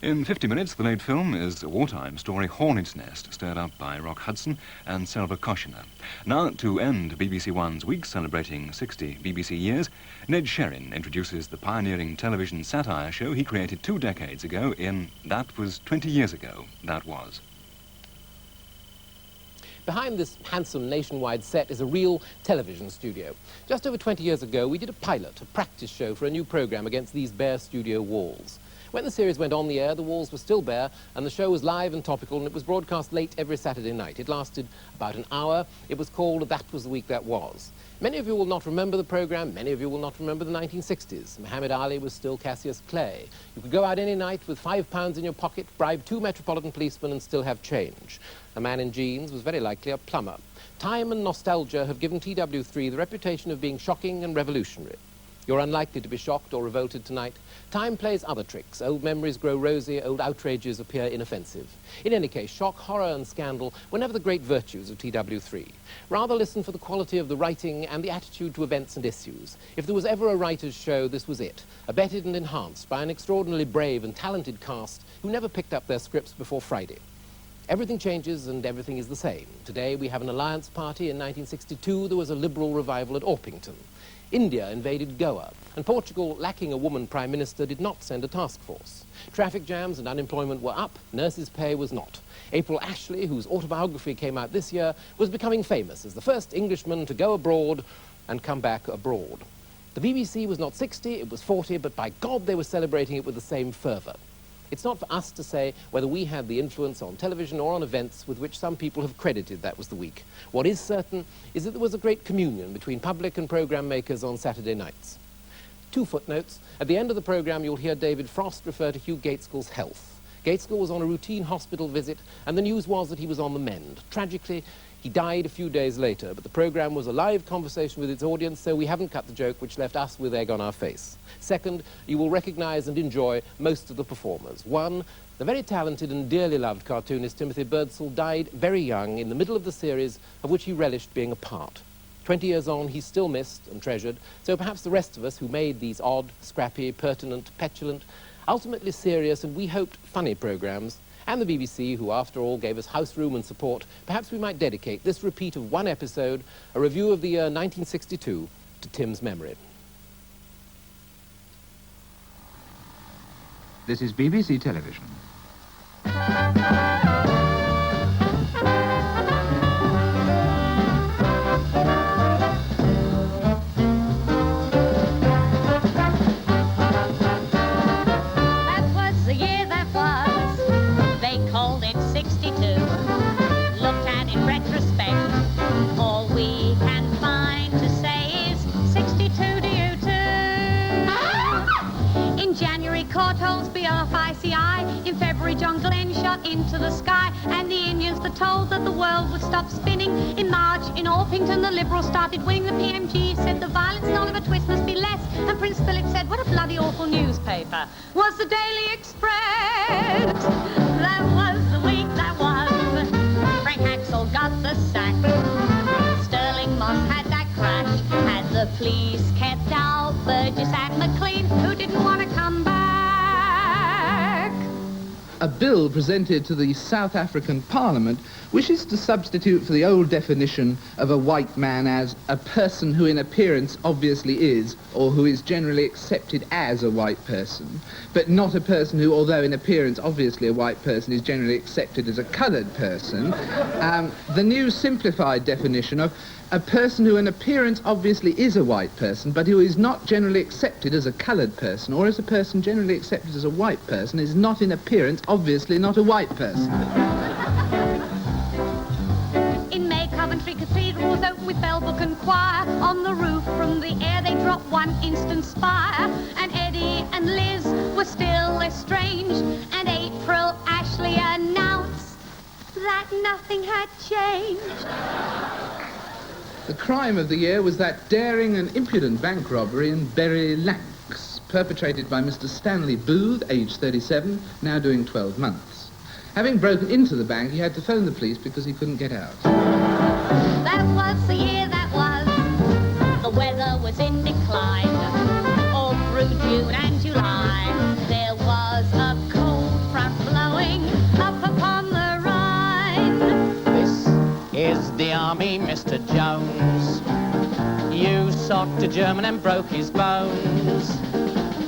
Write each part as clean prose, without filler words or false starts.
In 50 minutes, the late film is a wartime story, Hornet's Nest, stirred up by Rock Hudson and Selva Koshiner. Now, to end BBC One's week celebrating 60 BBC years, Ned Sherrin introduces the pioneering television satire show he created 2 decades ago in That Was 20 Years Ago, That Was. Behind this handsome nationwide set is a real television studio. Just over 20 years ago, we did a pilot, a practice show for a new program against these bare studio walls. When the series went on the air, the walls were still bare, and the show was live and topical, and it was broadcast late every Saturday night. It lasted about an hour. It was called That Was the Week That Was. Many of you will not remember the program. Many of you will not remember the 1960s. Muhammad Ali was still Cassius Clay. You could go out any night with £5 in your pocket, bribe 2 Metropolitan policemen, and still have change. A man in jeans was very likely a plumber. Time and nostalgia have given TW3 the reputation of being shocking and revolutionary. You're unlikely to be shocked or revolted tonight. Time plays other tricks. Old memories grow rosy, old outrages appear inoffensive. In any case, shock, horror and scandal were never the great virtues of TW3. Rather listen for the quality of the writing and the attitude to events and issues. If there was ever a writer's show, this was it. Abetted and enhanced by an extraordinarily brave and talented cast who never picked up their scripts before Friday. Everything changes and everything is the same. Today we have an alliance party. In 1962 there was a liberal revival at Orpington. India invaded Goa, and Portugal, lacking a woman prime minister, did not send a task force. Traffic jams and unemployment were up, nurses' pay was not. April Ashley, whose autobiography came out this year, was becoming famous as the first Englishman to go abroad and come back abroad. The BBC was not 60, it was 40, but by God they were celebrating it with the same fervour. It's not for us to say whether we had the influence on television or on events with which some people have credited That Was the Week. What is certain is that there was a great communion between public and programme makers on Saturday nights. 2 footnotes. At the end of the programme, you'll hear David Frost refer to Hugh Gaitskell's health. Gaitskell was on a routine hospital visit, and the news was that he was on the mend. Tragically, he died a few days later, but the programme was a live conversation with its audience, so we haven't cut the joke, which left us with egg on our face. Second, you will recognise and enjoy most of the performers. One, the very talented and dearly loved cartoonist Timothy Birdsall died very young in the middle of the series of which he relished being a part. 20 years on, he's still missed and treasured, so perhaps the rest of us who made these odd, scrappy, pertinent, petulant, ultimately serious and we hoped funny programmes, and the BBC, who after all gave us house room and support, perhaps we might dedicate this repeat of 1 episode, a review of the year 1962, to Tim's memory. This is BBC Television. In February, John Glenn shot into the sky, and the Indians were told that the world would stop spinning. In March, in Orpington, the Liberals started winning. The PMG said the violence in Oliver Twist must be less, and Prince Philip said, what a bloody awful newspaper was the Daily Express. That was the week that was. Frank Haxall got the sack. Sterling Moss had that crash, and the police kept out Burgess and McLean, who didn't want to come back. A bill presented to the South African Parliament wishes to substitute for the old definition of a white man as a person who in appearance obviously is, or who is generally accepted as a white person, but not a person who, although in appearance obviously a white person, is generally accepted as a coloured person. The new simplified definition of a person who in appearance obviously is a white person, but who is not generally accepted as a coloured person, or as a person generally accepted as a white person, is not in appearance obviously not a white person. In May, Coventry Cathedral was open with bell, book and choir. On the roof from the air they dropped one instant spire, and Eddie and Liz were still estranged, and April Ashley announced that nothing had changed. The crime of the year was that daring and impudent bank robbery in Bury Lancs, perpetrated by Mr. Stanley Booth, aged 37, now doing 12 months. Having broken into the bank, he had to phone the police because he couldn't get out. That was the year that was. The weather was in decline. All through June and July, there was a cold front army, Mr. Jones. You socked a German and broke his bones.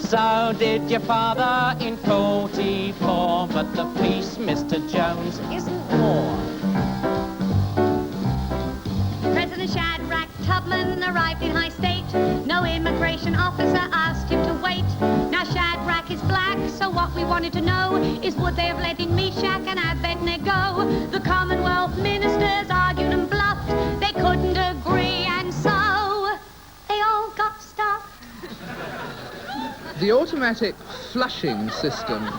So did your father in 44, but the peace, Mr. Jones, isn't war. President Shadrach Tubman arrived in high state. No immigration officer asked him to wait. Now Shadrach is black, so what we wanted to know is would they have let in Meshach and Abednego? The Commonwealth ministers argued and bluffed. They couldn't agree, and so they all got stuffed. The automatic flushing system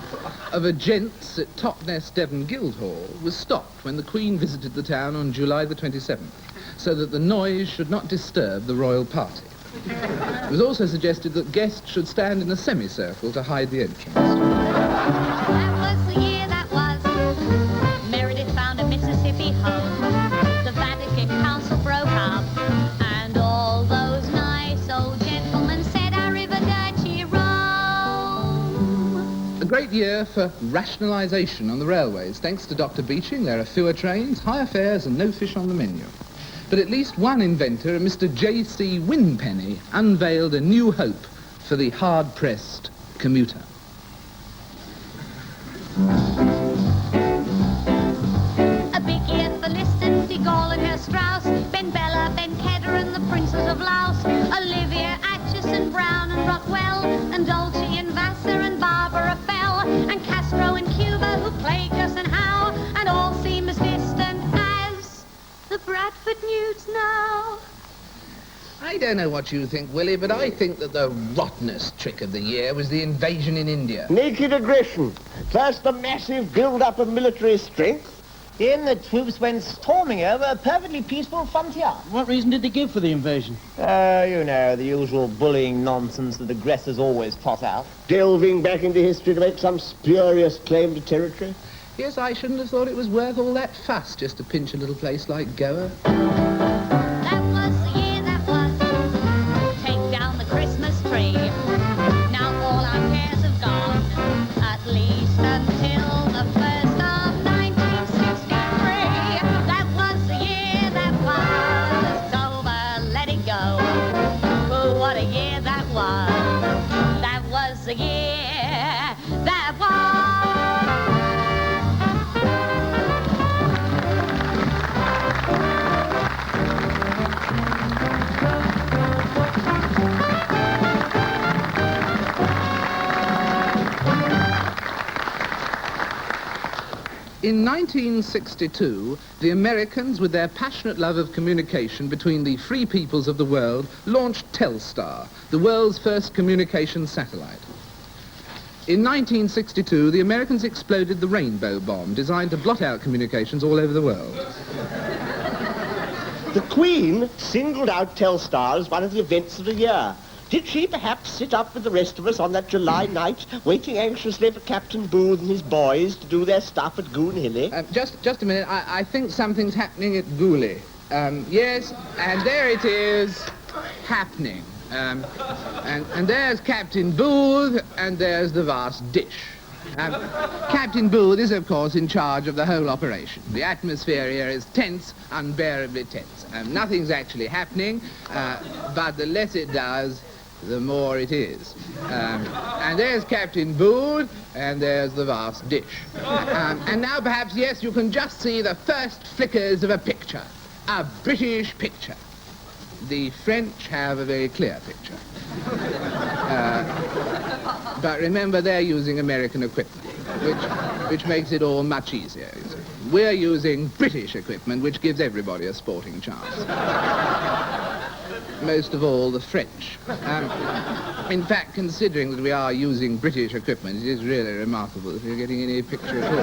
of a gents at Totnes Devon Guildhall was stopped when the Queen visited the town on July the 27th, so that the noise should not disturb the royal party. It was also suggested that guests should stand in a semicircle to hide the entrance. That was the year that was. Meredith found a Mississippi home. The Vatican Council broke up, and all those nice old gentlemen said arrivederci Rome. A great year for rationalisation on the railways. Thanks to Dr. Beeching, there are fewer trains, higher fares and no fish on the menu. But at least one inventor, Mr. J.C. Winpenny, unveiled a new hope for the hard-pressed commuter. A big year for Liston, de Gaulle and Herr Strauss, Ben Bella, Ben Kedder and the Princes of Laos, Olivia, Atchison, Brown and Rockwell, and Dolce and Vassar and Barbara Fell, and Castro and Cuba who plagued us and how, and all seem as distant as the Bradford Nudes now. I don't know what you think, Willie, but I think that the rottenest trick of the year was the invasion in India. Naked aggression. First, the massive build-up of military strength. Then the troops went storming over a perfectly peaceful frontier. What reason did they give for the invasion? Oh, you know, the usual bullying nonsense that aggressors always trot out. Delving back into history to make some spurious claim to territory. Yes, I shouldn't have thought it was worth all that fuss just to pinch a little place like Goa. That was the year that was. Take down the Christmas tree. Now all our cares have gone, at least until the 1st of 1963. That was the year that was. It's over, let it go. Oh, what a year that was. That was the year that was. In 1962, the Americans, with their passionate love of communication between the free peoples of the world, launched Telstar, the world's first communication satellite. In 1962, the Americans exploded the rainbow bomb, designed to blot out communications all over the world. The Queen singled out Telstar as one of the events of the year. Did she perhaps sit up with the rest of us on that July night, waiting anxiously for Captain Booth and his boys to do their stuff at Goon Hilly? Just a minute. I think something's happening at Gooley. Yes, and there it is, happening. And there's Captain Booth, and there's the vast dish. Captain Booth is, of course, in charge of the whole operation. The atmosphere here is tense, unbearably tense. Nothing's actually happening, but the less it does, the more it is. And there's Captain Booth, and there's the vast dish. And now perhaps, yes, you can just see the first flickers of a picture. A British picture. The French have a very clear picture. But remember, they're using American equipment, which makes it all much easier. You see. We're using British equipment, which gives everybody a sporting chance. Most of all, the French. In fact, considering that we are using British equipment, it is really remarkable that we're getting any picture at all.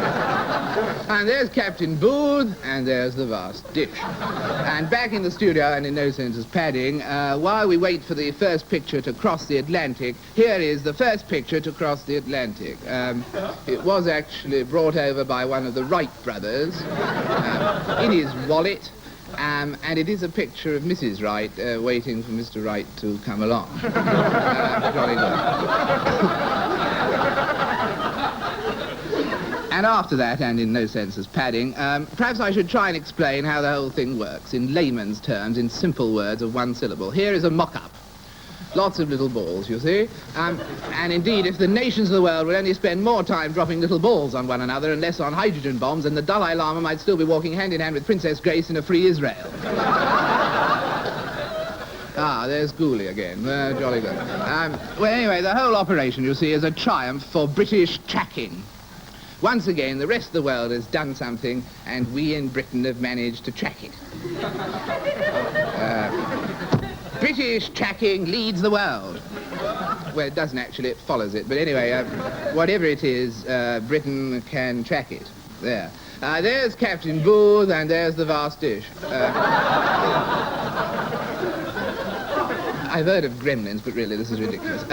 And there's Captain Booth, and there's the vast dish. And back in the studio, and in no sense as padding, while we wait for the first picture to cross the Atlantic, here is the first picture to cross the Atlantic. It was actually brought over by one of the Wright brothers in his wallet. And it is a picture of Mrs. Wright waiting for Mr. Wright to come along. Jolly good. And after that, and in no sense as padding, perhaps I should try and explain how the whole thing works in layman's terms, in simple words of one syllable. Here is a mock-up. Lots of little balls, you see. And indeed, if the nations of the world would only spend more time dropping little balls on one another and less on hydrogen bombs, then the Dalai Lama might still be walking hand in hand with Princess Grace in a free Israel. Ah, there's Gooley again. Jolly good. Well, anyway, the whole operation, you see, is a triumph for British tracking. Once again, the rest of the world has done something, and we in Britain have managed to track it. British tracking leads the world. Well, it doesn't actually, it follows it. But anyway, whatever it is, Britain can track it. There. There's Captain Booth, and there's the vast dish. I've heard of gremlins, but really, this is ridiculous.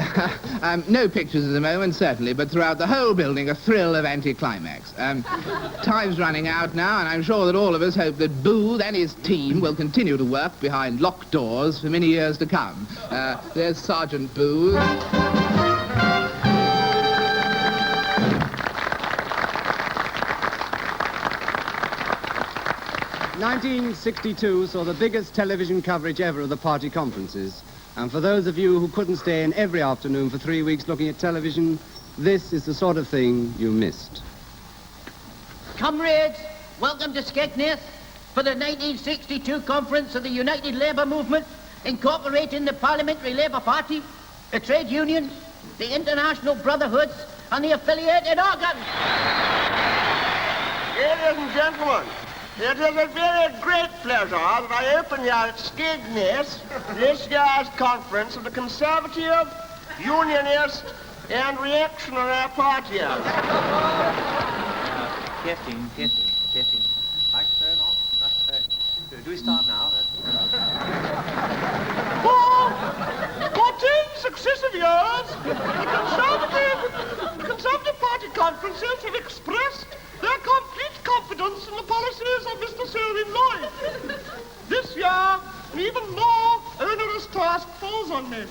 No pictures at the moment, certainly, but throughout the whole building, a thrill of anticlimax. Time's running out now, and I'm sure that all of us hope that Booth and his team will continue to work behind locked doors for many years to come. There's Sergeant Booth. 1962 saw the biggest television coverage ever of the party conferences. And for those of you who couldn't stay in every afternoon for 3 weeks looking at television, this is the sort of thing you missed. Comrades, welcome to Skegness for the 1962 conference of the United Labour Movement, incorporating the Parliamentary Labour Party, the trade unions, the international brotherhoods, and the affiliated organs. Ladies and gentlemen, it is a very great pleasure that I open here at Skegness this year's conference of the Conservative, Unionist, and Reactionary parties. Getting. Do we start now? For 14 successive years, the Conservative Party conferences have expressed their complete confidence in the policies of Mr. Selwyn Lloyd. This year, an even more onerous task falls on me.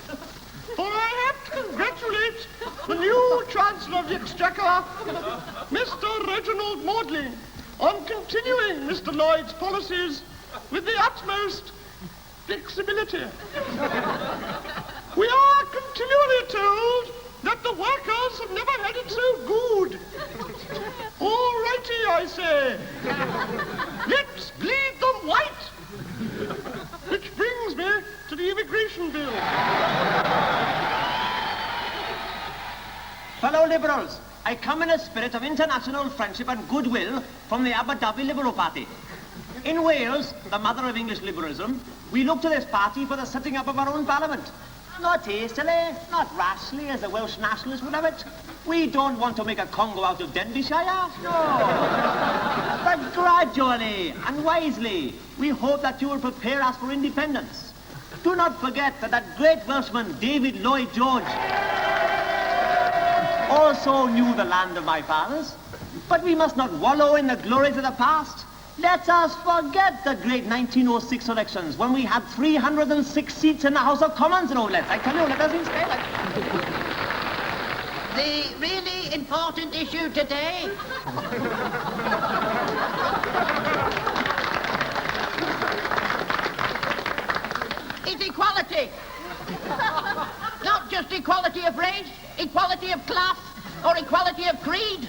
For I have to congratulate the new Chancellor of the Exchequer, Mr. Reginald Maudley, on continuing Mr. Lloyd's policies with the utmost flexibility. We are continually told that the workers have never had it so good. All righty, I say. Let's bleed them white. Which brings me to the immigration bill. Fellow Liberals, I come in a spirit of international friendship and goodwill from the Abu Dhabi Liberal Party. In Wales, the mother of English liberalism, we look to this party for the setting up of our own parliament. Not hastily, not rashly, as the Welsh nationalists would have it. We don't want to make a Congo out of Denbighshire, no. But gradually and wisely, we hope that you will prepare us for independence. Do not forget that great Welshman, David Lloyd George, also knew the land of my fathers. But we must not wallow in the glories of the past. Let us forget the great 1906 elections when we had 306 seats in the House of Commons, no less. I tell you, let us instead. The really important issue today is equality. Not just equality of race, equality of class, or equality of creed.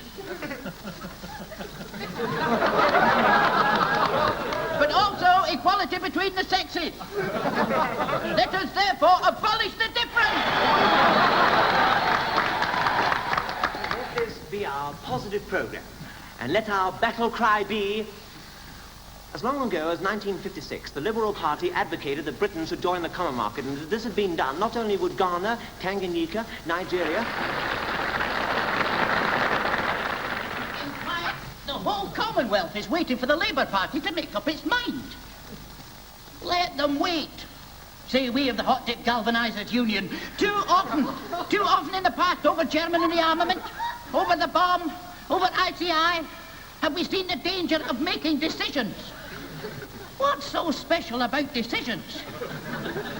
But also equality between the sexes. Let us therefore abolish the difference. Let this be our positive program, and let our battle cry be, as long ago as 1956, the Liberal Party advocated that Britain should join the common market, and if this had been done, not only would Ghana, Tanganyika, Nigeria, the whole Commonwealth is waiting for the Labour Party to make up its mind. Let them wait. Say we of the hot-dip galvanisers union, too often in the past, over German and the armament, over the bomb, over ICI, have we seen the danger of making decisions. What's so special about decisions?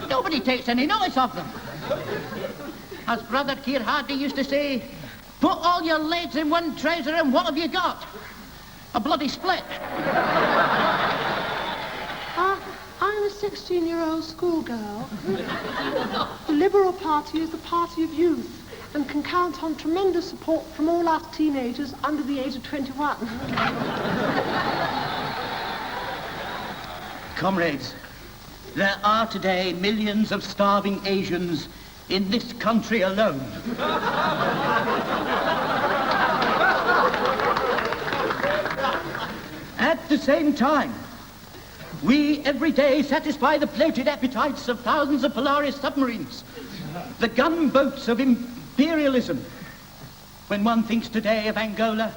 Nobody takes any notice of them. As Brother Keir Hardie used to say, Put all your leads in one trouser and what have you got? A bloody split. I'm a 16-year-old schoolgirl. The Liberal Party is the party of youth and can count on tremendous support from all us teenagers under the age of 21. Comrades, there are today millions of starving Asians in this country alone. At the same time, we every day satisfy the bloated appetites of thousands of Polaris submarines, the gunboats of imperialism. When one thinks today of Angola,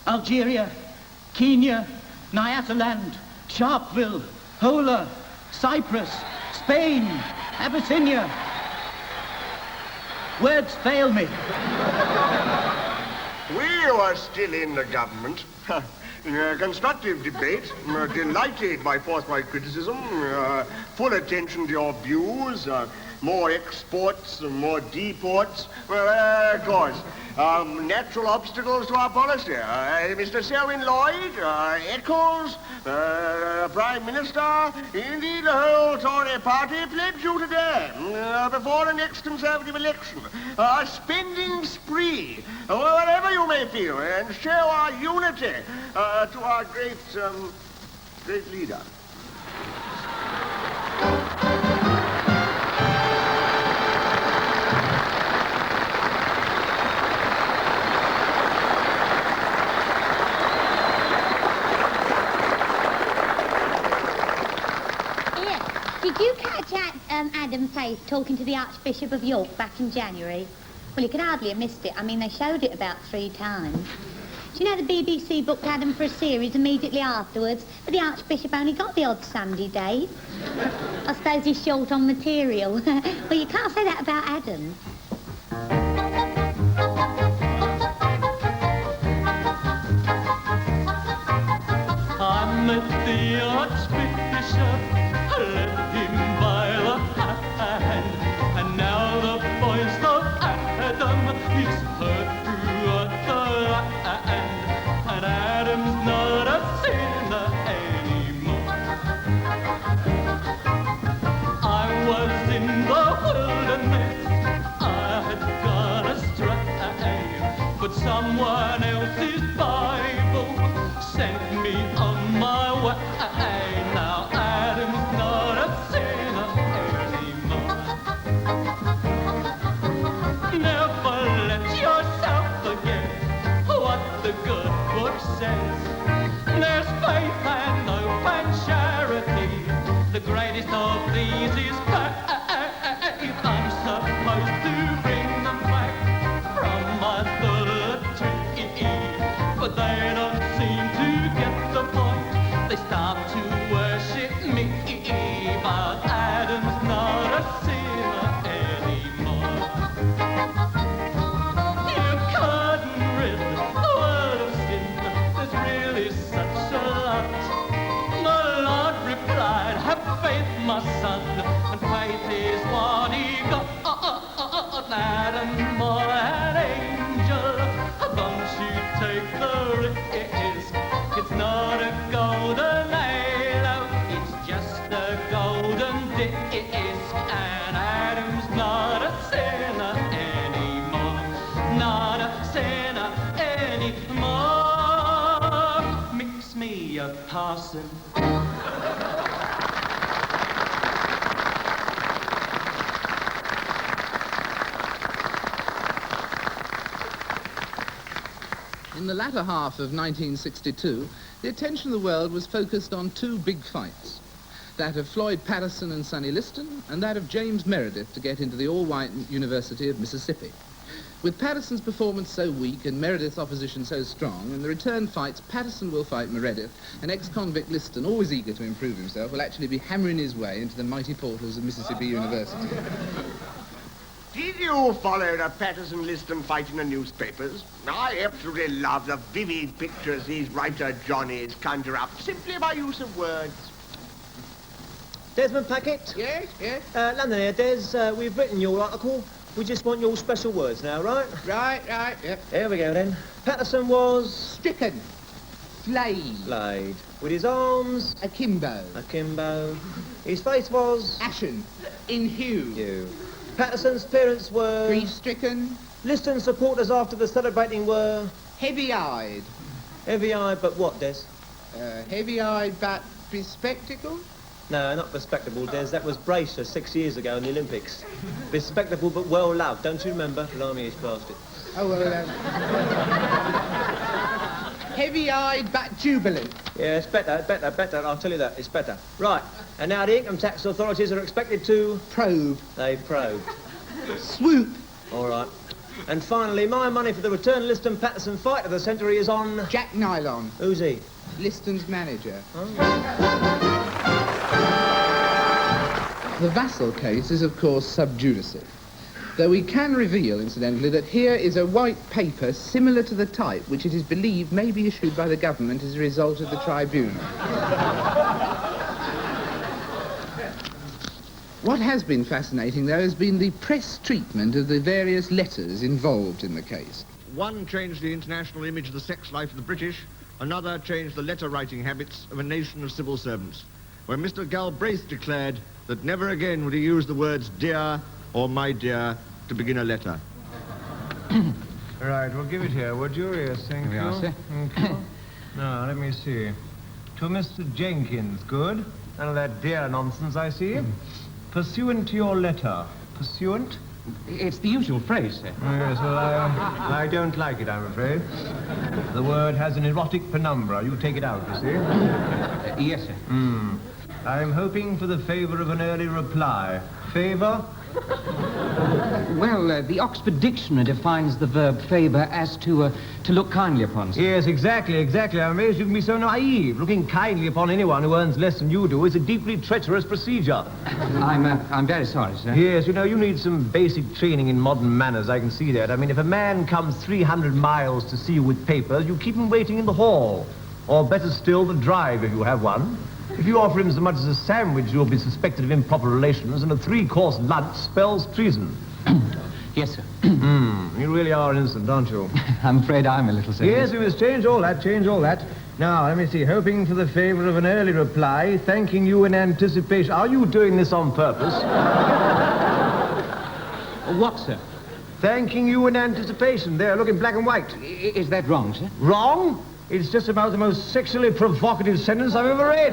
Algeria, Kenya, Nyasaland, Sharpeville, Hola, Cyprus, Spain, Abyssinia, words fail me. We who are still in the government, constructive debate, delighted by forthright criticism, full attention to your views, more exports, more deports, of course. Natural obstacles to our policy. Mr. Selwyn Lloyd, Eccles, Prime Minister, indeed the whole Tory party pledge you today, before the next Conservative election, a spending spree, whatever you may feel, and show our unity to our great leader. Did you catch Adam Faith talking to the Archbishop of York back in January? Well, you could hardly have missed it. I mean, they showed it about 3 times. Do you know the BBC booked Adam for a series immediately afterwards, but the Archbishop only got the odd Sunday day? I suppose he's short on material. Well, you can't say that about Adam. I met the Archbishop, led him by the hand, and now the voice of Adam is heard throughout the land, and Adam's not a sinner anymore. I was in the wilderness, I had gone astray, but someone else's Bible sent me on my way. Now Adam's not a sinner anymore. Never let yourself forget what the good book says. There's faith and hope and charity. The greatest of these is faith. I'm supposed to bring them back from eternity, but they don't seem to get the point. They start to worship me, but Adam's not a sinner anymore. You couldn't rid the world of sin, there's really such a lot. The Lord replied, have faith, my son, and faith is what he got. Adam, more an angel, don't you take the risk. It's not a golden halo, it's just a golden disc, and Adam's not a sinner anymore, not a sinner anymore. Mix me a parson. In the latter half of 1962, the attention of the world was focused on 2 big fights, that of Floyd Patterson and Sonny Liston, and that of James Meredith to get into the all-white University of Mississippi. With Patterson's performance so weak and Meredith's opposition so strong, in the return fights, Patterson will fight Meredith, and ex-convict Liston, always eager to improve himself, will actually be hammering his way into the mighty portals of Mississippi University. Did you follow the Patterson-Liston fight in the newspapers? I absolutely love the vivid pictures these writer Johnnies conjure up simply by use of words. Desmond Packett? Yes, yes? London here, Des. We've written your article. We just want your special words now, right? Right, yep. Here we go then. Patterson was... Stricken. Flayed. Flayed. With his arms... Akimbo. Akimbo. His face was... Ashen. In hue. Hue. Patterson's parents were... Grief-stricken. Liston supporters after the celebrating were... Heavy-eyed. Heavy-eyed, but what, Des? Heavy-eyed but bespectacled? No, not bespectacled, Des. That was Bracer 6 years ago in the Olympics. Bespectacled but well-loved, don't you remember? Blimey, he's past it. Oh, well, heavy-eyed but jubilant. Yeah, it's better, I'll tell you that, it's better. Right, and now the income tax authorities are expected to... Probe. They probed. Swoop. All right. And finally, my money for the return Liston Patterson fight of the century is on... Jack Nylon. Who's he? Liston's manager. Oh. The Vassal case is, of course, sub judice. Though we can reveal, incidentally, that here is a white paper similar to the type which it is believed may be issued by the government as a result of the tribunal. What has been fascinating, though, has been the press treatment of the various letters involved in the case. One changed the international image of the sex life of the British, another changed the letter-writing habits of a nation of civil servants, where Mr. Galbraith declared that never again would he use the words dear or my dear to begin a letter. Right, well, give it here, would you? Yes, thank you. Here we are, sir. Thank you. Now, let me see. To Mr. Jenkins, good. None of that dear nonsense, I see. Pursuant to your letter. Pursuant? It's the usual phrase, sir. Yes, well, I don't like it, I'm afraid. The word has an erotic penumbra. You take it out, you see. Yes, sir. I'm hoping for the favour of an early reply. Favour? Well, the Oxford Dictionary defines the verb favour as to look kindly upon, sir. Yes, exactly. I'm amazed you can be so naive. Looking kindly upon anyone who earns less than you do is a deeply treacherous procedure. I'm very sorry, sir. Yes, you know, you need some basic training in modern manners, I can see that. I mean, if a man comes 300 miles to see you with papers, you keep him waiting in the hall. Or better still, the drive, if you have one. If you offer him so much as a sandwich, you'll be suspected of improper relations, and a 3-course lunch spells treason. Yes, sir. You really are innocent, aren't you? I'm afraid I'm a little, sir. Yes, we must change all that. Now, let me see. Hoping for the favour of an early reply, thanking you in anticipation. Are you doing this on purpose? What, sir? Thanking you in anticipation. There, look in black and white. Is that wrong, sir? Wrong? It's just about the most sexually provocative sentence I've ever read.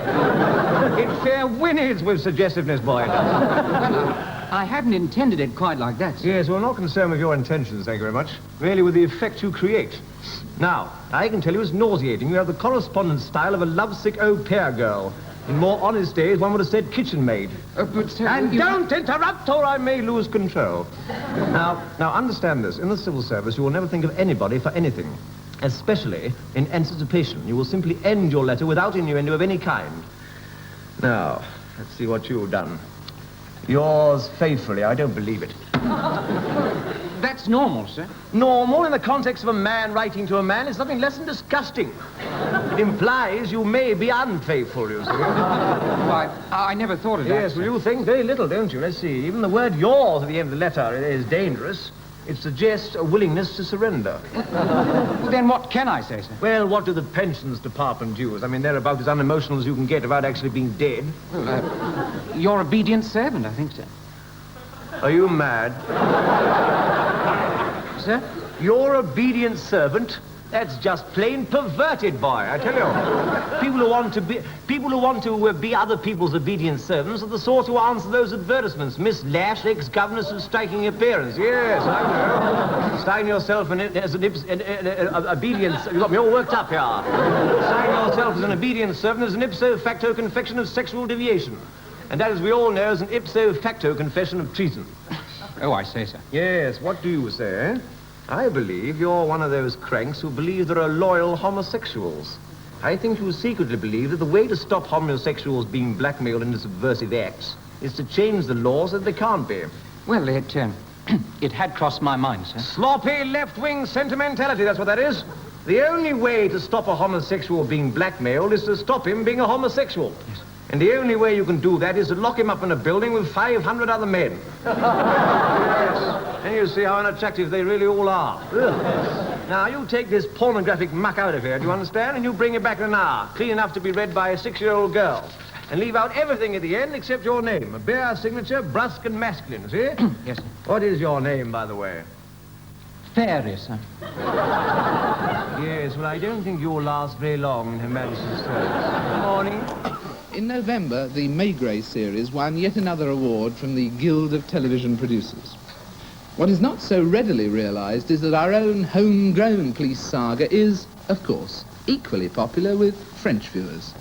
It fair whinnies with suggestiveness, boy. I hadn't intended it quite like that, sir. Yes, well, not concerned with your intentions, thank you very much. Really with the effect you create. Now, I can tell you it's nauseating. You have the correspondence style of a lovesick au pair girl. In more honest days, one would have said kitchen maid. But, sir, and don't interrupt or I may lose control. Now, understand this. In the civil service, you will never think of anybody for anything. Especially in anticipation. You will simply end your letter without innuendo of any kind. Now, let's see what you've done. Yours faithfully, I don't believe it. That's normal, sir. Normal in the context of a man writing to a man is nothing less than disgusting. It implies you may be unfaithful, you see. Why, I never thought of that. Yes, well, you think very little, don't you? Let's see. Even the word yours at the end of the letter is dangerous. It suggests a willingness to surrender. Well, then what can I say, sir? Well, what do the pensions department use? I mean, they're about as unemotional as you can get without actually being dead. Well, your obedient servant, I think, sir. Are you mad? Sir? Your obedient servant? That's just plain perverted, boy, I tell you. People who want to be other people's obedient servants are the sort who answer those advertisements. Miss Lash, ex-governess of striking appearance. Yes, I know. Sign yourself as an obedience. You got me all worked up here. Sign yourself as an obedient servant as an ipso facto confession of sexual deviation. And that, as we all know, is an ipso facto confession of treason. Oh, I say, sir. Yes, what do you say, eh? I believe you're one of those cranks who believe there are loyal homosexuals. I think you secretly believe that the way to stop homosexuals being blackmailed into subversive acts is to change the law so that they can't be. Well, it had crossed my mind, sir. Sloppy left-wing sentimentality, that's what that is. The only way to stop a homosexual being blackmailed is to stop him being a homosexual. Yes. And the only way you can do that is to lock him up in a building with 500 other men. Yes. And you see how unattractive they really all are. Now, you take this pornographic muck out of here, do you understand? And you bring it back in an hour, clean enough to be read by a 6-year-old girl. And leave out everything at the end except your name. A bare signature, brusque and masculine, see? Yes, sir. What is your name, by the way? Fairy, sir. Yes, well, I don't think you'll last very long in Her Majesty's service. Good morning. In November, the Maigret series won yet another award from the Guild of Television Producers. What is not so readily realised is that our own homegrown police saga is, of course, equally popular with French viewers.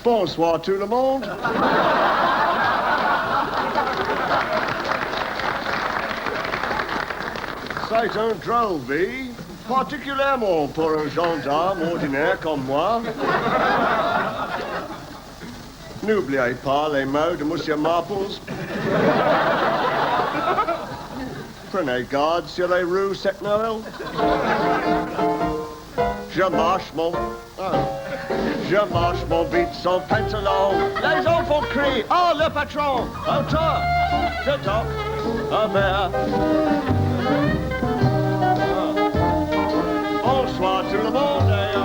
Bonsoir tout le monde. C'est un drôle vie, particulièrement pour un gendarme ordinaire comme moi. N'oubliez pas les mots de Monsieur Marples. Prenez garde sur les rues cette Noël. Je marche mon... Je marche mon vite sans pantalon. Les enfants crient, oh le patron, auteur, je toque, un verre. Bonsoir tout le monde et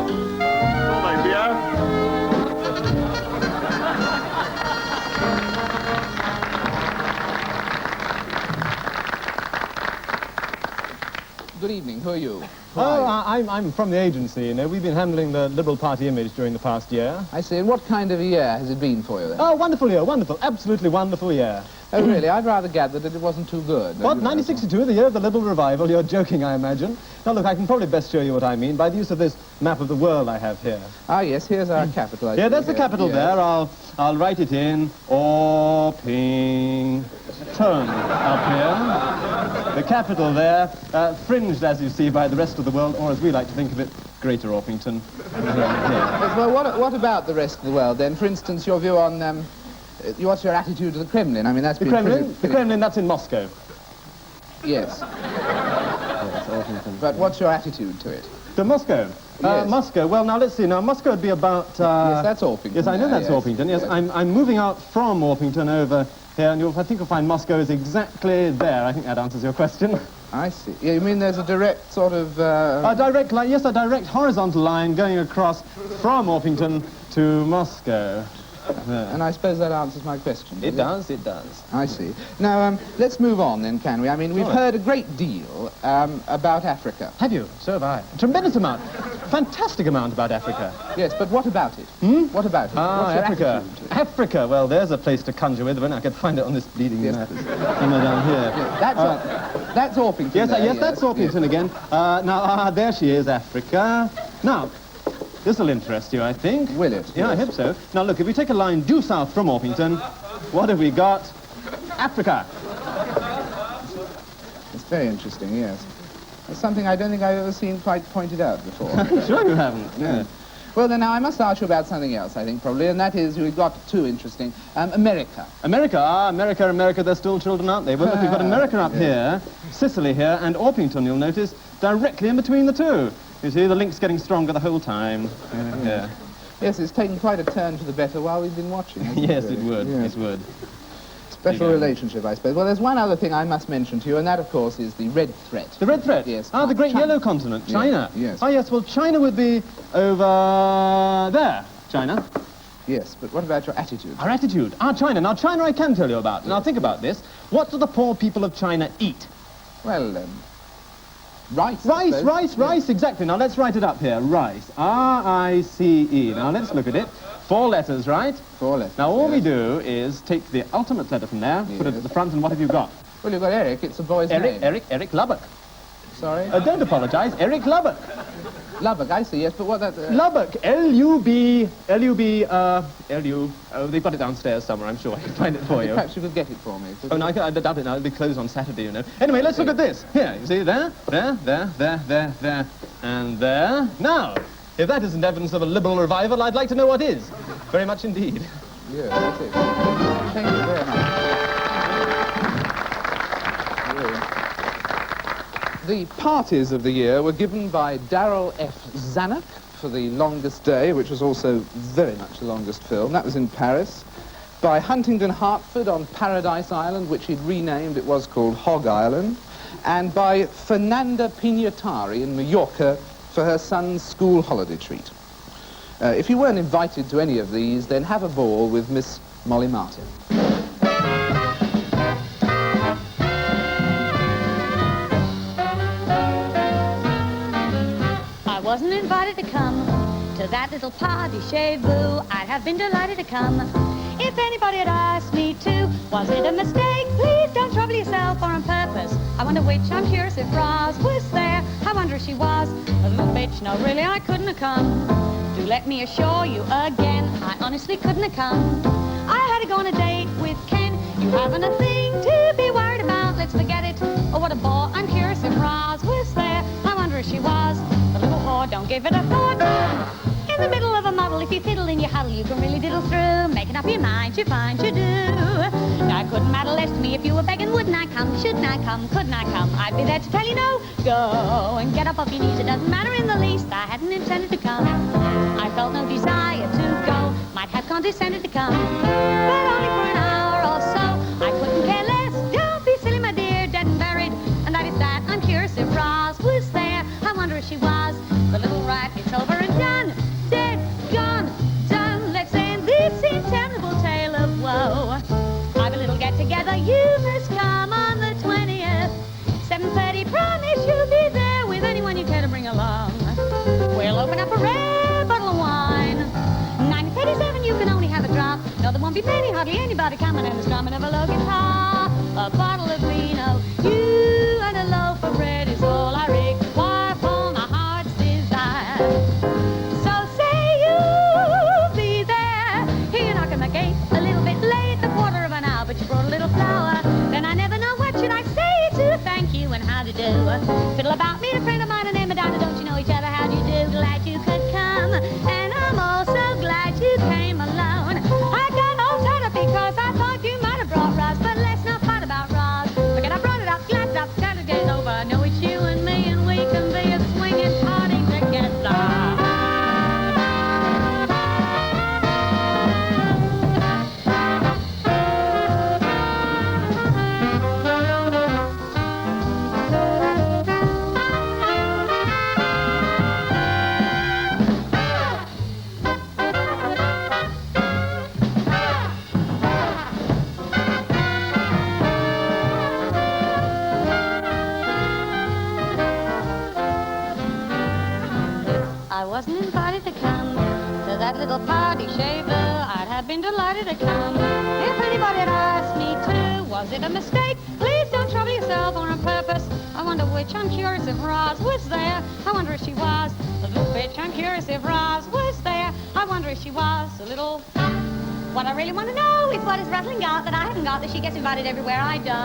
pour les bières. Good evening, who are you? Oh, I'm from the agency, you know. We've been handling the Liberal Party image during the past year. I see, and what kind of a year has it been for you then? Oh, wonderful year, wonderful, absolutely wonderful year. Oh, really? I'd rather gather that it wasn't too good. What, 1962, the year of the Liberal revival? You're joking, I imagine. Now, look, I can probably best show you what I mean by the use of this map of the world I have here. Ah, yes, here's our capital. Yeah, that's the capital there. I'll write it in Orpington up here. The capital there, fringed, as you see, by the rest of the world, or as we like to think of it, Greater Orpington. Yes, well, what about the rest of the world, then? For instance, your view on... what's your attitude to the Kremlin? I mean, that's the Kremlin? The Kremlin, that's in Moscow. Yes. Yes, Orpington. But what's your attitude to it? To Moscow? Yes. Moscow, well, now, let's see. Now, Moscow would be about... yes, that's Orpington. Yes, I know that's Orpington. Yes, I'm moving out from Orpington over here, and I think you'll find Moscow is exactly there. I think that answers your question. I see. Yeah, you mean there's a direct sort of... A direct line, yes, a direct horizontal line going across from Orpington to Moscow. And I suppose that answers my question. It does, it does. I see. Now, let's move on then, can we? I mean, we've heard a great deal about Africa. Have you? So have I. A tremendous amount. Fantastic amount about Africa. Yes, but what about it? What about it? Ah, What's your Africa. attitude to it? Africa, well, there's a place to conjure with when I could find it on this bleeding map. Somewhere down here. Yes, that's Orpington. Yes, there, yes, that's Orpington again. Now, there she is, Africa. Now, this will interest you, I think. Will it? Yeah, I hope so. Now, look, if we take a line due south from Orpington, what have we got? Africa. It's very interesting, yes. It's something I don't think I've ever seen quite pointed out before. I'm sure you haven't, yeah. Well, then now I must ask you about something else, I think, probably, and that is, we've got two interesting, America. America? Ah, America, they're still children, aren't they? Well, look, we've got America up here, Sicily here, and Orpington, you'll notice, directly in between the two. You see, the link's getting stronger the whole time. Yeah. Yes, it's taken quite a turn for the better while we've been watching. Yes, it would. Yes. It would. Special relationship, I suppose. Well, there's one other thing I must mention to you, and that, of course, is the red threat. The red threat? Yes. Ah, the great yellow continent, China. Yes. Oh, yes, well, China would be over there, China. Yes, but what about your attitude? Our attitude? Ah, China. Now, China I can tell you about. Yes. Now, think about this. What do the poor people of China eat? Well, rice. Rice, exactly. Now, let's write it up here. Rice. R-I-C-E. Now, let's look at it. 4 letters, right? 4 letters. Now, all we do is take the ultimate letter from there, put it at the front, and what have you got? Well, you've got Eric. It's a boy's name. Eric Lubbock. Sorry? Don't apologize. Eric Lubbock. Lubbock, I see, yes, but what that... Lubbock. L-U-B... L-U... Oh, they've got it downstairs somewhere, I'm sure. I can find it for you. Perhaps you could get it for me. Oh, no, I doubt it now. It'll be closed on Saturday, you know. Anyway, let's look at this. Here, you see, there, and there. Now, if that isn't evidence of a liberal revival, I'd like to know what is. Very much indeed. Yeah, that's it. Thank you very much. Yeah. The parties of the year were given by Darrell F. Zanuck for The Longest Day, which was also very much the longest film. That was in Paris. By Huntington Hartford on Paradise Island, which he'd renamed, it was called Hog Island. And by Fernanda Pignatari in Mallorca for her son's school holiday treat. If you weren't invited to any of these, then have a ball with Miss Molly Martin. I wasn't invited to come to that little party, chez vous. I'd have been delighted to come if anybody had asked me to. Was it a mistake? Please don't trouble yourself, or on purpose. I wonder which. I'm curious if Roz was there. I wonder if she was a little bitch. No, really, I couldn't have come. Do let me assure you again, I honestly couldn't have come. I had to go on a date with Ken. You haven't a thing to be worried about. Let's forget it. Oh, what a bore. I'm curious if Roz was there. I wonder if she was the little whore. Don't give it a thought. In the middle of a muddle, if you fiddle in your huddle, you can really diddle through. Making up your mind, you find you do. Now, it couldn't matter less to me if you were begging, wouldn't I come? Shouldn't I come? Couldn't I come? I'd be there to tell you no. Go and get up off your knees. It doesn't matter in the least. I hadn't intended to come. I felt no desire to go. Might have condescended to come, but only for an hour or so. I couldn't care less. Don't be silly, my dear. Dead and buried. And that is that. I'm curious if Roz was there. I wonder if she was. The little rat, it's over and done. Dead, gone, done. Let's end this interminable tale of woe. I've a little get-together. You must come on the 20th. 7:30. Promise you'll be there with anyone you care to bring along. We'll open up a red bottle of wine. 9:37. You can only have a drop. No, there won't be many, hardly anybody coming, and the strumming of a low guitar. A bottle of vino. You and a loaf of bread is all I require for my heart's desire. The gate a little bit late, the quarter of an hour, but you brought a little flower. Then I never know what should I say to thank you and how to do. Fiddle about me, a friend of mine, and then Madonna, don't you know each other? How do you do? Glad you could come, and I'm also glad you came alone. I got all tied up because I thought you might have brought Roz, but let's not fight about Roz. Forget I brought it up, glad it up, Saturday's over. I know it's you and me, and we can be a swinging party together. I wasn't invited to come to that little party, shaver. I'd have been delighted to come if anybody had asked me to. Was it a mistake? Please don't trouble yourself, or on purpose. I wonder which. I'm curious if Roz was there. I wonder if she was a little bitch. I'm curious if Roz was there. I wonder if she was a little. What I really want to know is what has Rattling got that I haven't got, that she gets invited everywhere I don't.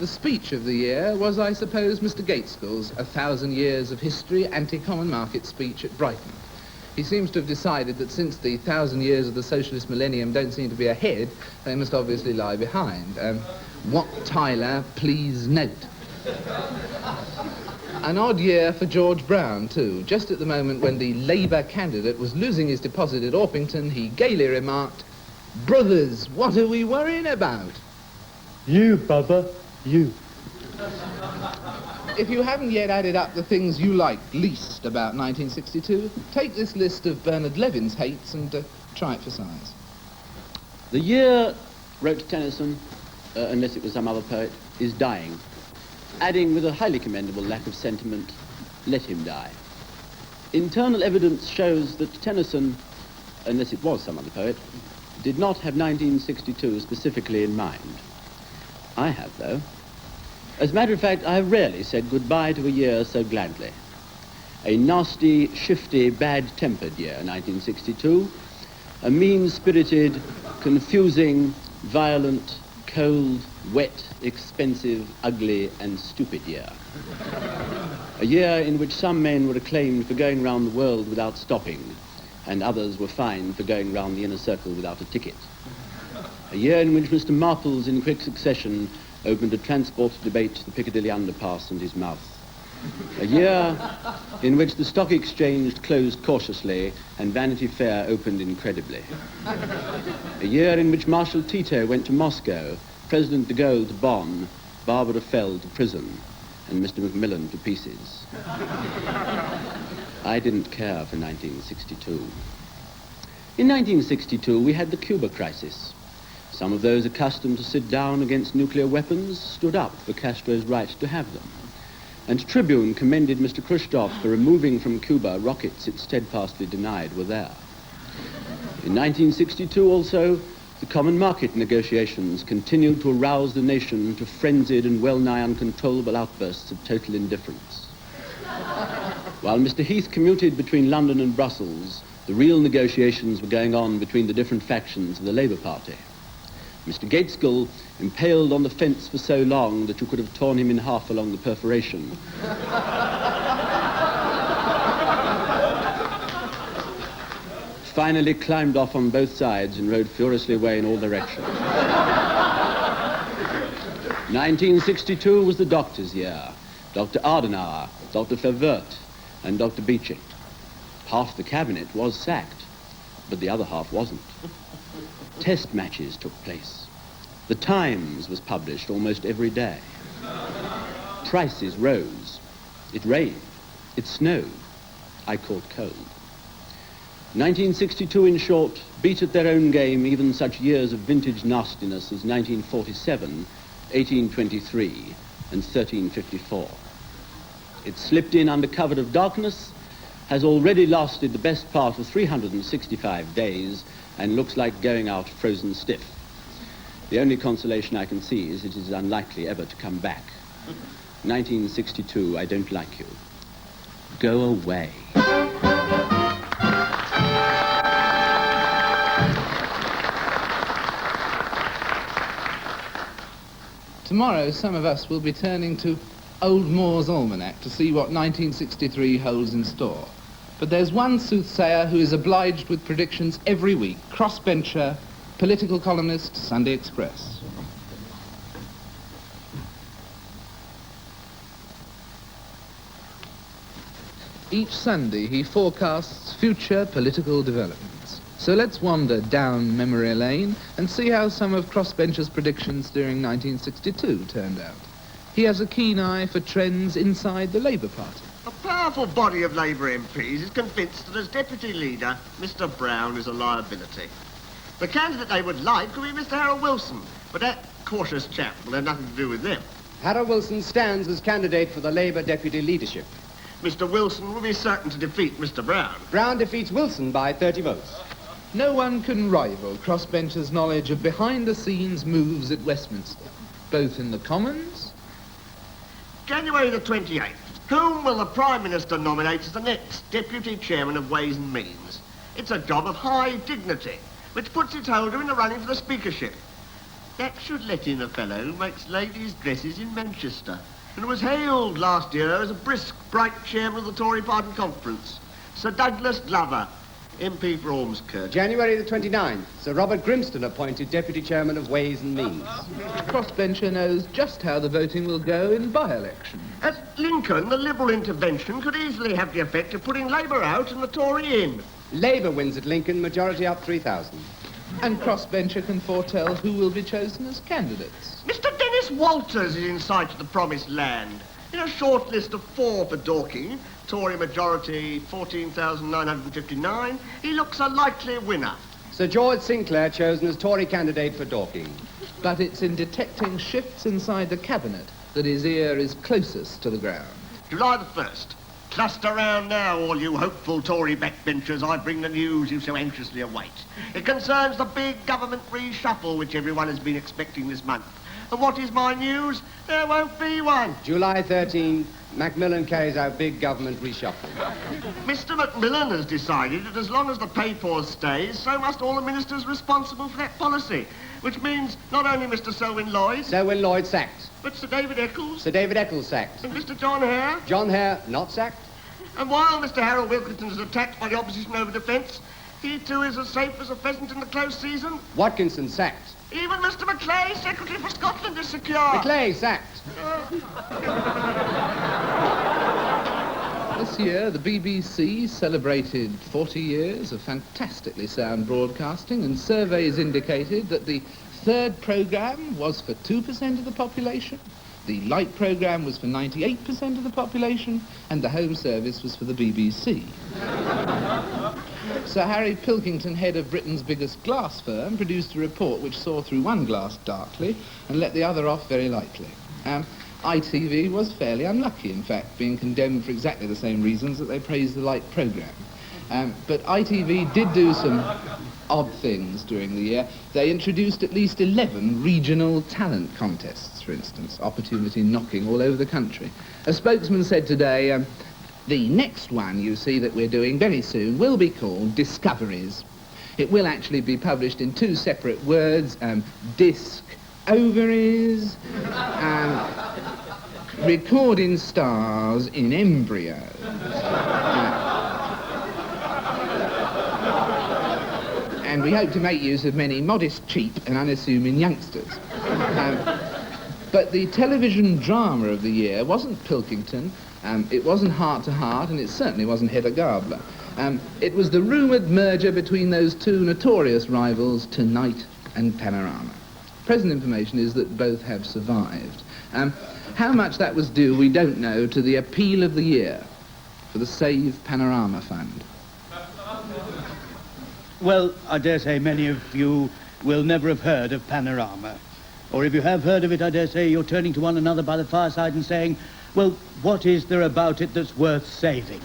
The speech of the year was, I suppose, Mr. Gaitskell's 1,000 Years of History Anti-Common Market speech at Brighton. He seems to have decided that since the 1,000 years of the socialist millennium don't seem to be ahead, they must obviously lie behind. Wat Tyler, please note. An odd year for George Brown, too. Just at the moment when the Labour candidate was losing his deposit at Orpington, he gaily remarked, "Brothers, what are we worrying about?" You, Bubba. You. If you haven't yet added up the things you liked least about 1962, take this list of Bernard Levin's hates and try it for size. The year, wrote Tennyson, unless it was some other poet, is dying, adding with a highly commendable lack of sentiment, let him die. Internal evidence shows that Tennyson, unless it was some other poet, did not have 1962 specifically in mind. I have, though. As a matter of fact, I have rarely said goodbye to a year so gladly. A nasty, shifty, bad-tempered year, 1962. A mean-spirited, confusing, violent, cold, wet, expensive, ugly, and stupid year. A year in which some men were acclaimed for going round the world without stopping, and others were fined for going round the inner circle without a ticket. A year in which Mr. Marples, in quick succession, opened a transport debate to the Piccadilly underpass and his mouth. A year in which the stock exchange closed cautiously and Vanity Fair opened incredibly. A year in which Marshal Tito went to Moscow, President de Gaulle to Bonn, Barbara Fell to prison, and Mr. Macmillan to pieces. I didn't care for 1962. In 1962, we had the Cuba crisis. Some of those accustomed to sit down against nuclear weapons stood up for Castro's right to have them. And Tribune commended Mr. Khrushchev for removing from Cuba rockets it steadfastly denied were there. In 1962 also, the common market negotiations continued to arouse the nation to frenzied and well-nigh uncontrollable outbursts of total indifference. While Mr. Heath commuted between London and Brussels, the real negotiations were going on between the different factions of the Labour Party. Mr. Gaitskell, impaled on the fence for so long that you could have torn him in half along the perforation, finally climbed off on both sides and rode furiously away in all directions. 1962 was the doctor's year. Dr. Adenauer, Dr. Verwoerd, and Dr. Beeching. Half the cabinet was sacked, but the other half wasn't. Test matches took place. The Times was published almost every day. Prices rose. It rained. It snowed. I caught cold. 1962, in short, beat at their own game even such years of vintage nastiness as 1947, 1823, and 1354. It slipped in under cover of darkness, has already lasted the best part of 365 days, and looks like going out frozen stiff. The only consolation I can see is it is unlikely ever to come back. 1962, I don't like you. Go away. Tomorrow, some of us will be turning to Old Moore's Almanac to see what 1963 holds in store. But there's one soothsayer who is obliged with predictions every week, crossbencher, political columnist, Sunday Express. Each Sunday he forecasts future political developments. So let's wander down memory lane and see how some of Crossbencher's predictions during 1962 turned out. He has a keen eye for trends inside the Labour Party. A powerful body of Labour MPs is convinced that as deputy leader, Mr. Brown is a liability. The candidate they would like could be Mr. Harold Wilson, but that cautious chap will have nothing to do with them. Harold Wilson stands as candidate for the Labour deputy leadership. Mr. Wilson will be certain to defeat Mr. Brown. Brown defeats Wilson by 30 votes. No one can rival Crossbencher's knowledge of behind-the-scenes moves at Westminster, both in the Commons. January the 28th. Whom will the Prime Minister nominate as the next Deputy Chairman of Ways and Means? It's a job of high dignity, which puts its holder in the running for the speakership. That should let in a fellow who makes ladies' dresses in Manchester, and was hailed last year as a brisk, bright chairman of the Tory Party Conference, Sir Douglas Glover, MP for Ormskirk. January the 29th, Sir Robert Grimston appointed Deputy Chairman of Ways and Means. Crossbencher knows just how the voting will go in by-election. At Lincoln, the Liberal intervention could easily have the effect of putting Labour out and the Tory in. Labour wins at Lincoln, majority up 3,000. And Crossbencher can foretell who will be chosen as candidates. Mr. Dennis Walters is in sight of the promised land. In a short list of 4 for Dorking, Tory majority 14,959, he looks a likely winner. Sir George Sinclair chosen as Tory candidate for Dorking. But it's in detecting shifts inside the cabinet that his ear is closest to the ground. July the 1st. Cluster round now, all you hopeful Tory backbenchers. I bring the news you so anxiously await. It concerns the big government reshuffle which everyone has been expecting this month. And what is my news? There won't be one. July 13, Macmillan carries out big government reshuffle. Mr. Macmillan has decided that as long as the pay pause stays, so must all the ministers responsible for that policy. Which means not only Mr. Selwyn Lloyd... Selwyn Lloyd sacked. But Sir David Eccles... Sir David Eccles sacked. And Mr. John Hare... John Hare not sacked. And while Mr. Harold Wilkinson is attacked by the opposition over defence, he too is as safe as a pheasant in the close season. Watkinson sacked. Even Mr. Maclay, Secretary for Scotland, is secure. Maclay sacked. This year, the BBC celebrated 40 years of fantastically sound broadcasting, and surveys indicated that the third programme was for 2% of the population, the light programme was for 98% of the population, and the home service was for the BBC. Sir Harry Pilkington, head of Britain's biggest glass firm, produced a report which saw through one glass darkly and let the other off very lightly. ITV was fairly unlucky, in fact, being condemned for exactly the same reasons that they praised the light programme. But ITV did do some odd things during the year. They introduced at least 11 regional talent contests, for instance, opportunity knocking all over the country. A spokesman said today, the next one, you see, that we're doing very soon will be called Discoveries. It will actually be published in two separate words, disc ovaries, recording stars in embryo. And we hope to make use of many modest, cheap and unassuming youngsters. But the television drama of the year wasn't Pilkington, it wasn't Heart to Heart, and it certainly wasn't Hedda Gabler. It was the rumoured merger between those two notorious rivals, Tonight and Panorama. Present information is that both have survived. How much that was due, we don't know, to the appeal of the year for the Save Panorama Fund. Well, I dare say many of you will never have heard of Panorama. Or if you have heard of it, I dare say you're turning to one another by the fireside and saying, well, what is there about it that's worth saving?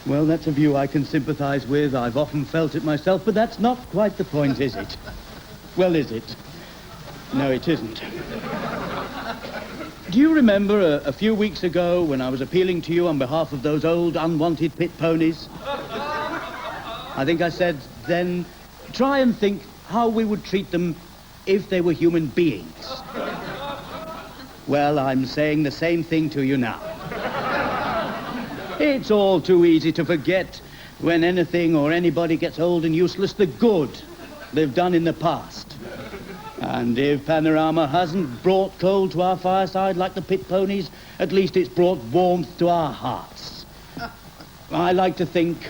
Well, that's a view I can sympathise with. I've often felt it myself, but that's not quite the point, is it? Well, is it? No, it isn't. Do you remember a few weeks ago when I was appealing to you on behalf of those old unwanted pit ponies? I think I said then, try and think how we would treat them if they were human beings. Well, I'm saying the same thing to you now. It's all too easy to forget when anything or anybody gets old and useless the good they've done in the past. And if Panorama hasn't brought coal to our fireside like the pit ponies, at least it's brought warmth to our hearts. I like to think...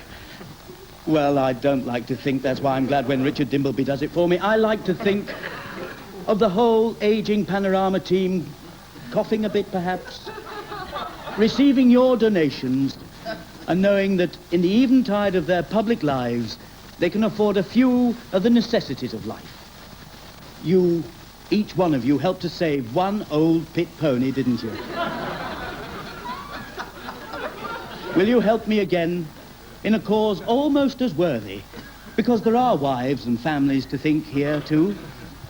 Well, I don't like to think, that's why I'm glad when Richard Dimbleby does it for me. I like to think of the whole ageing Panorama team, coughing a bit perhaps, receiving your donations, and knowing that in the eventide of their public lives, they can afford a few of the necessities of life. You, each one of you, helped to save one old pit pony, didn't you? Will you help me again in a cause almost as worthy? Because there are wives and families to think here, too.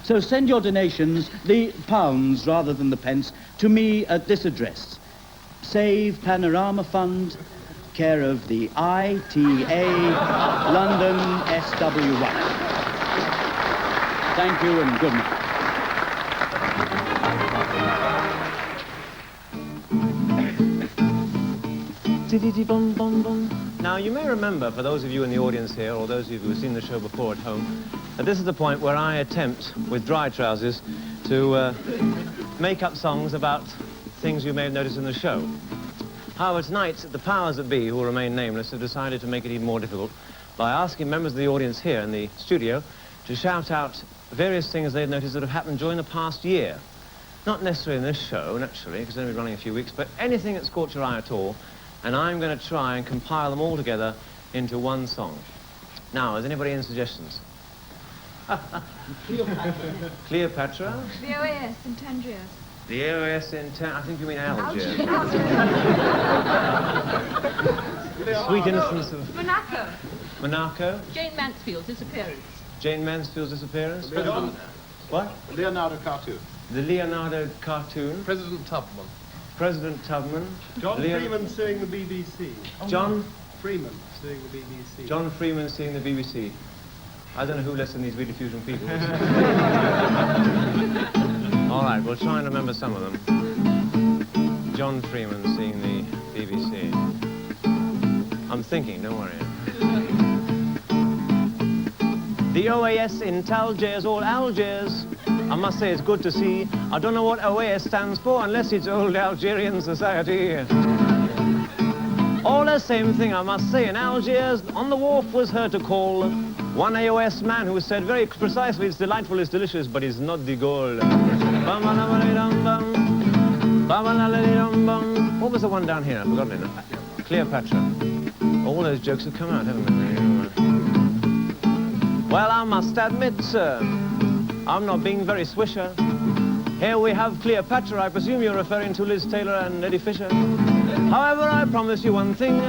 So send your donations, the pounds rather than the pence, to me at this address. Save Panorama Fund, care of the ITA, London, SW1. Thank you and good night. Now, you may remember, for those of you in the audience here, or those of you who have seen the show before at home, that this is the point where I attempt, with dry trousers, to make up songs about things you may have noticed in the show. However, tonight, the powers that be, who will remain nameless, have decided to make it even more difficult by asking members of the audience here in the studio to shout out various things they've noticed that have happened during the past year. Not necessarily in this show, naturally, because it's only been running a few weeks, but anything that's caught your eye at all, and I'm going to try and compile them all together into one song. Now, has anybody any suggestions? Cleopatra? The OAS in Tangiers. The AOS in I think you mean Algiers. Sweet innocence of... Monaco. Monaco? Jane Mansfield's disappearance. Jane Mansfield's disappearance? Leonardo. What? Leonardo cartoon. The Leonardo cartoon. President Tubman. President Tubman. John Freeman suing the BBC. John Freeman suing the BBC. John Freeman suing the BBC. I don't know who lets in these rediffusion people. All right, we'll try and remember some of them. John Freeman seeing the BBC. I'm thinking, don't worry. The OAS in Talgiers, all Algiers. I must say it's good to see. I don't know what OAS stands for unless it's Old Algerian Society. All the same thing, I must say, in Algiers, on the wharf was heard to call one AOS man who said very precisely, it's delightful, it's delicious, but it's not de Gaulle. What was the one down here? I've forgotten it. Cleopatra. All those jokes have come out, haven't they? Well, I must admit, sir, I'm not being very swisher. Here we have Cleopatra. I presume you're referring to Liz Taylor and Eddie Fisher. However, I promise you one thing,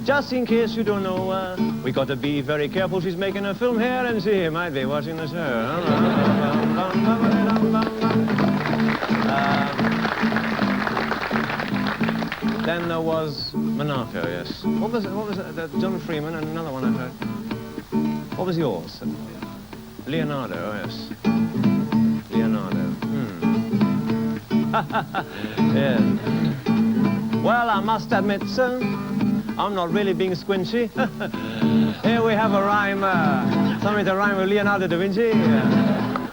just in case you don't know, we got to be very careful. She's making a film here and she might be watching the show. Then there was Monaco, yes. What was it? John Freeman and another one I heard. What was yours? Leonardo, oh yes. Leonardo. Yeah. Well, I must admit, sir, I'm not really being squinchy. Here we have a rhyme, something to rhyme with Leonardo da Vinci.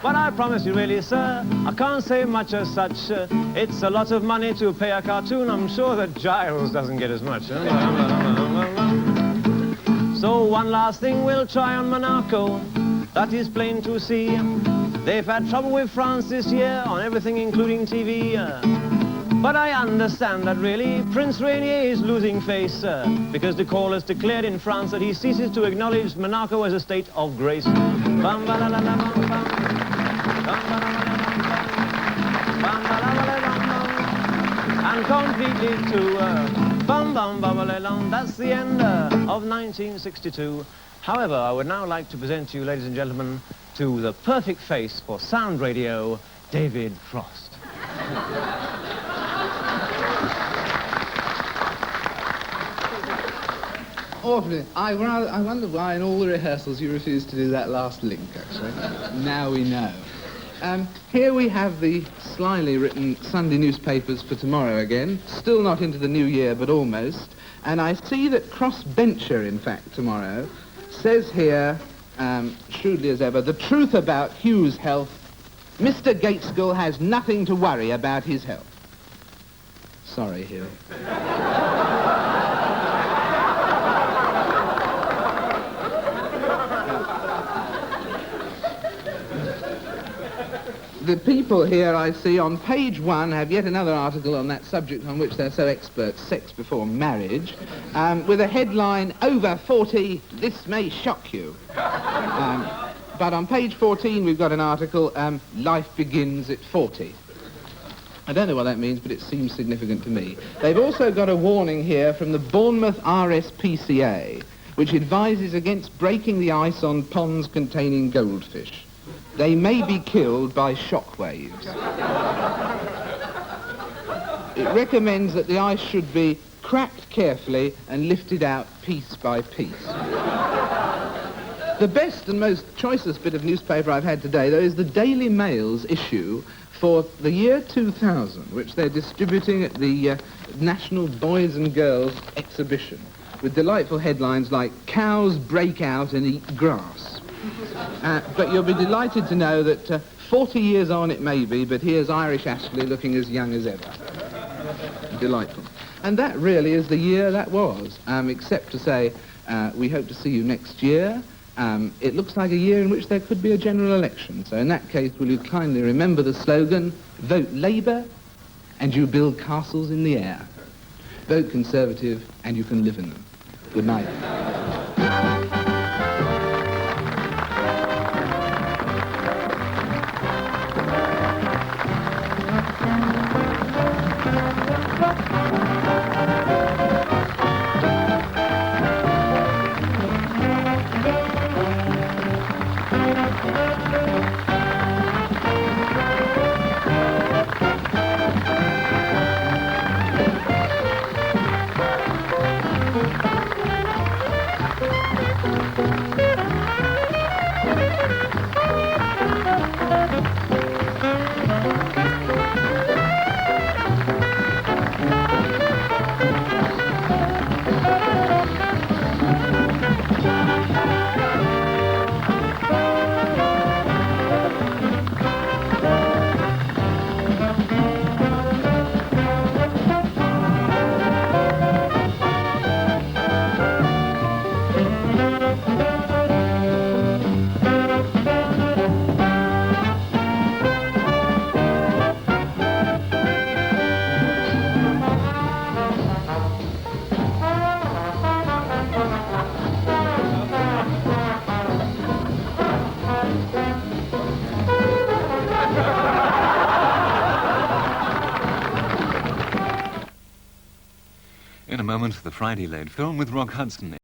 But I promise you really, sir, I can't say much as such. It's a lot of money to pay a cartoon. I'm sure that Giles doesn't get as much. So one last thing we'll try on Monaco. That is plain to see. They've had trouble with France this year on everything, including TV. But I understand that really Prince Rainier is losing face, because the call has declared in France that he ceases to acknowledge Monaco as a state of grace. And completely to that's the end of 1962. However, I would now like to present to you, ladies and gentlemen, to the perfect face for sound radio, David Frost. Awfully. I wonder why in all the rehearsals you refused to do that last link, actually. Now we know. Here we have the slyly written Sunday newspapers for tomorrow again. Still not into the new year, but almost. And I see that Crossbencher, in fact, tomorrow, says here, shrewdly as ever, the truth about Hugh's health. Mr. Gateskill has nothing to worry about his health. Sorry, Hugh. The people here, I see, on page 1 have yet another article on that subject on which they're so expert, sex before marriage, with a headline, over 40, this may shock you. But on page 14 we've got an article, life begins at 40. I don't know what that means, but it seems significant to me. They've also got a warning here from the Bournemouth RSPCA, which advises against breaking the ice on ponds containing goldfish. They may be killed by shock waves. It recommends that the ice should be cracked carefully and lifted out piece by piece. The best and most choicest bit of newspaper I've had today, though, is the Daily Mail's issue for the year 2000, which they're distributing at the National Boys and Girls Exhibition, with delightful headlines like, cows break out and eat grass. But you'll be delighted to know that 40 years on it may be, but here's Irish Ashley looking as young as ever. Delightful. And that really is the year that was, except to say we hope to see you next year. It looks like a year in which there could be a general election. So in that case, will you kindly remember the slogan, vote Labour and you build castles in the air. Vote Conservative and you can live in them. Good night. In a moment, the Friday Late film with Rock Hudson.